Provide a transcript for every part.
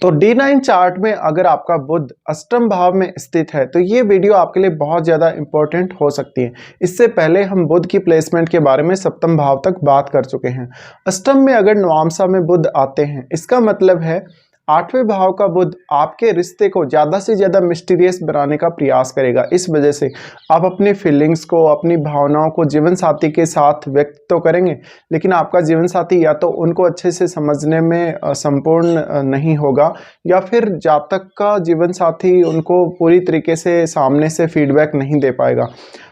तो D9 chart में अगर आपका बुध अष्टम भाव में स्थित है तो ये वीडियो आपके लिए बहुत ज़्यादा इंपॉर्टेंट हो सकती है। इससे पहले हम बुध की प्लेसमेंट के बारे में सप्तम भाव तक बात कर चुके हैं। अष्टम में अगर नवांशा में बुध आते हैं, इसका मतलब है आठवें भाव का बुध आपके रिश्ते को ज़्यादा से ज़्यादा मिस्टीरियस बनाने का प्रयास करेगा। इस वजह से आप अपनी फीलिंग्स को, अपनी भावनाओं को जीवन साथी के साथ व्यक्त तो करेंगे, लेकिन आपका जीवन साथी या तो उनको अच्छे से समझने में संपूर्ण नहीं होगा, या फिर जातक का जीवन साथी उनको पूरी तरीके से सामने से फीडबैक नहीं दे पाएगा।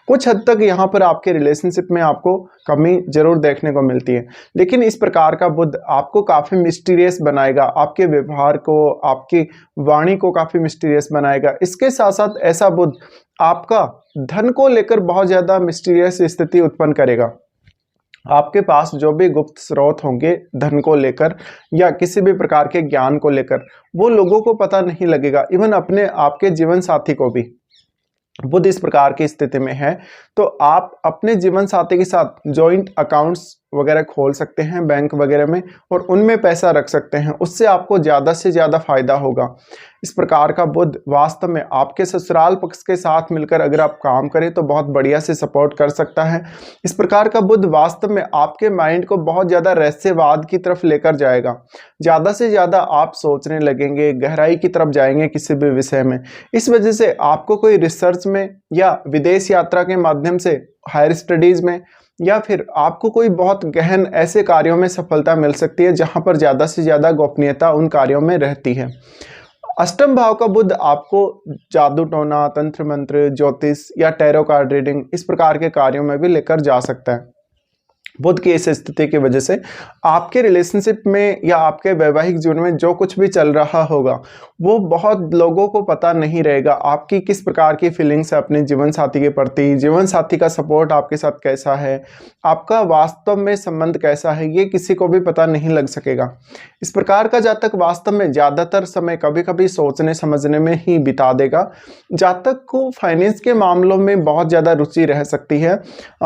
कुछ हद तक यहाँ पर आपके रिलेशनशिप में आपको कमी जरूर देखने को मिलती है, लेकिन इस प्रकार का बुध आपको काफ़ी मिस्टीरियस बनाएगा, आपके व्यवहार को, आपकी वाणी को काफ़ी मिस्टीरियस बनाएगा। इसके साथ साथ ऐसा बुध आपका धन को लेकर बहुत ज़्यादा मिस्टीरियस स्थिति उत्पन्न करेगा। आपके पास जो भी गुप्त स्रोत होंगे धन को लेकर या किसी भी प्रकार के ज्ञान को लेकर, वो लोगों को पता नहीं लगेगा, इवन अपने आपके जीवन साथी को भी। बुध इस प्रकार की स्थिति में है तो आप अपने जीवन साथी के साथ जॉइंट अकाउंट्स वगैरह खोल सकते हैं बैंक वगैरह में, और उनमें पैसा रख सकते हैं। उससे आपको ज़्यादा से ज़्यादा फायदा होगा। इस प्रकार का बुध वास्तव में आपके ससुराल पक्ष के साथ मिलकर अगर आप काम करें तो बहुत बढ़िया से सपोर्ट कर सकता है। इस प्रकार का बुध वास्तव में आपके माइंड को बहुत ज़्यादा रहस्यवाद की तरफ लेकर जाएगा। ज़्यादा से ज़्यादा आप सोचने लगेंगे, गहराई की तरफ जाएंगे किसी भी विषय में। इस वजह से आपको कोई रिसर्च में या विदेश यात्रा के माध्यम से हायर स्टडीज़ में, या फिर आपको कोई बहुत गहन ऐसे कार्यों में सफलता मिल सकती है जहां पर ज़्यादा से ज़्यादा गोपनीयता उन कार्यों में रहती है। अष्टम भाव का बुध आपको जादू टोना, तंत्र मंत्र, ज्योतिष या टैरो कार्ड रीडिंग इस प्रकार के कार्यों में भी लेकर जा सकता है। बुध की इस स्थिति की वजह से आपके रिलेशनशिप में या आपके वैवाहिक जीवन में जो कुछ भी चल रहा होगा वो बहुत लोगों को पता नहीं रहेगा। आपकी किस प्रकार की फीलिंग्स है अपने जीवन साथी के प्रति, जीवन साथी का सपोर्ट आपके साथ कैसा है, आपका वास्तव में संबंध कैसा है, ये किसी को भी पता नहीं लग सकेगा। इस प्रकार का जातक वास्तव में ज़्यादातर समय कभी कभी सोचने समझने में ही बिता देगा। जातक को फाइनेंस के मामलों में बहुत ज़्यादा रुचि रह सकती है।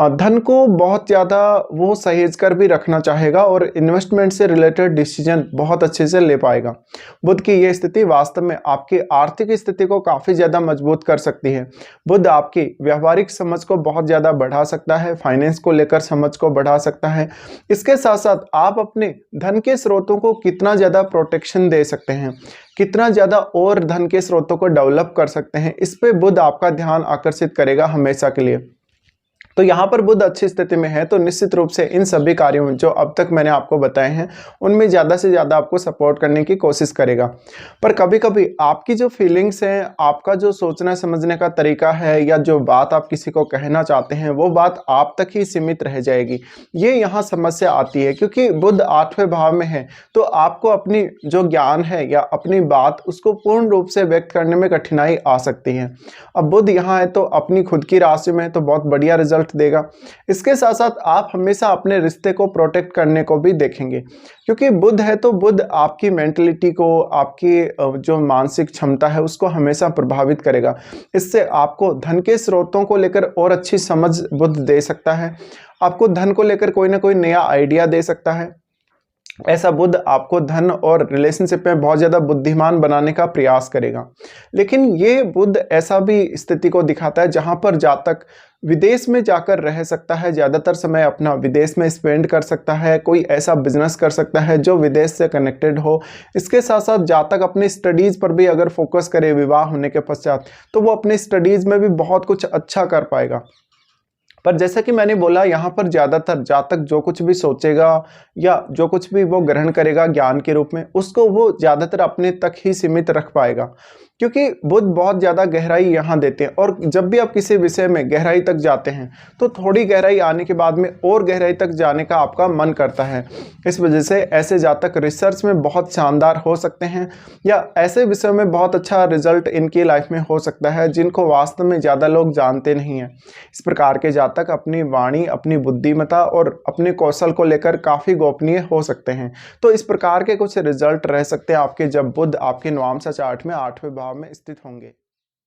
धन को बहुत ज़्यादा वो सहेज कर भी रखना चाहेगा और इन्वेस्टमेंट से रिलेटेड डिसीजन बहुत अच्छे से ले पाएगा। बुध की ये स्थिति वास्तव में आपकी आर्थिक स्थिति को काफ़ी ज़्यादा मजबूत कर सकती है। बुध आपकी व्यवहारिक समझ को बहुत ज़्यादा बढ़ा सकता है, फाइनेंस को लेकर समझ को बढ़ा सकता है। इसके साथ साथ आप अपने धन के स्रोतों को कितना ज़्यादा प्रोटेक्शन दे सकते हैं, कितना ज़्यादा और धन के स्रोतों को डेवलप कर सकते हैं, इस पे बुध आपका ध्यान आकर्षित करेगा हमेशा के लिए। तो यहाँ पर बुध अच्छी स्थिति में है तो निश्चित रूप से इन सभी कार्यों में जो अब तक मैंने आपको बताए हैं उनमें ज़्यादा से ज़्यादा आपको सपोर्ट करने की कोशिश करेगा। पर कभी कभी आपकी जो फीलिंग्स हैं, आपका जो सोचना समझने का तरीका है, या जो बात आप किसी को कहना चाहते हैं वो बात आप तक ही सीमित रह जाएगी। ये यहाँ समस्या आती है क्योंकि बुध आठवें भाव में है तो आपको अपनी जो ज्ञान है या अपनी बात उसको पूर्ण रूप से व्यक्त करने में कठिनाई आ सकती है। अब बुध यहाँ है तो अपनी खुद की राशि में तो बहुत बढ़िया रिजल्ट देगा। इसके साथ साथ आप हमेशा अपने रिश्ते को प्रोटेक्ट करने को भी देखेंगे, क्योंकि बुध है तो बुध आपकी मेंटलिटी को, आपकी जो मानसिक क्षमता है उसको हमेशा प्रभावित करेगा। इससे आपको धन के स्रोतों को लेकर और अच्छी समझ बुध दे सकता है। आपको धन को लेकर कोई ना कोई नया आइडिया दे सकता है। ऐसा बुध आपको धन और रिलेशनशिप में बहुत ज़्यादा बुद्धिमान बनाने का प्रयास करेगा। लेकिन ये बुध ऐसा भी स्थिति को दिखाता है जहाँ पर जातक विदेश में जाकर रह सकता है, ज़्यादातर समय अपना विदेश में स्पेंड कर सकता है, कोई ऐसा बिजनेस कर सकता है जो विदेश से कनेक्टेड हो। इसके साथ साथ जातक अपनी स्टडीज़ पर भी अगर फोकस करे विवाह होने के पश्चात तो वो अपनी स्टडीज़ में भी बहुत कुछ अच्छा कर पाएगा। पर जैसा कि मैंने बोला, यहाँ पर ज़्यादातर जातक जो कुछ भी सोचेगा या जो कुछ भी वो ग्रहण करेगा ज्ञान के रूप में, उसको वो ज़्यादातर अपने तक ही सीमित रख पाएगा, क्योंकि बुध बहुत ज़्यादा गहराई यहाँ देते हैं। और जब भी आप किसी विषय में गहराई तक जाते हैं तो थोड़ी गहराई आने के बाद में और गहराई तक जाने का आपका मन करता है। इस वजह से ऐसे जातक रिसर्च में बहुत शानदार हो सकते हैं, या ऐसे विषयों में बहुत अच्छा रिजल्ट इनकी लाइफ में हो सकता है जिनको वास्तव में ज़्यादा लोग जानते नहीं हैं। इस प्रकार के जातक अपनी वाणी, अपनी बुद्धिमत्ता और अपने कौशल को लेकर काफ़ी गोपनीय हो सकते हैं। तो इस प्रकार के कुछ रिजल्ट रह सकते हैं आपके जब बुध आपके नवांशा चार्ट में आठवें भाव में स्थित होंगे।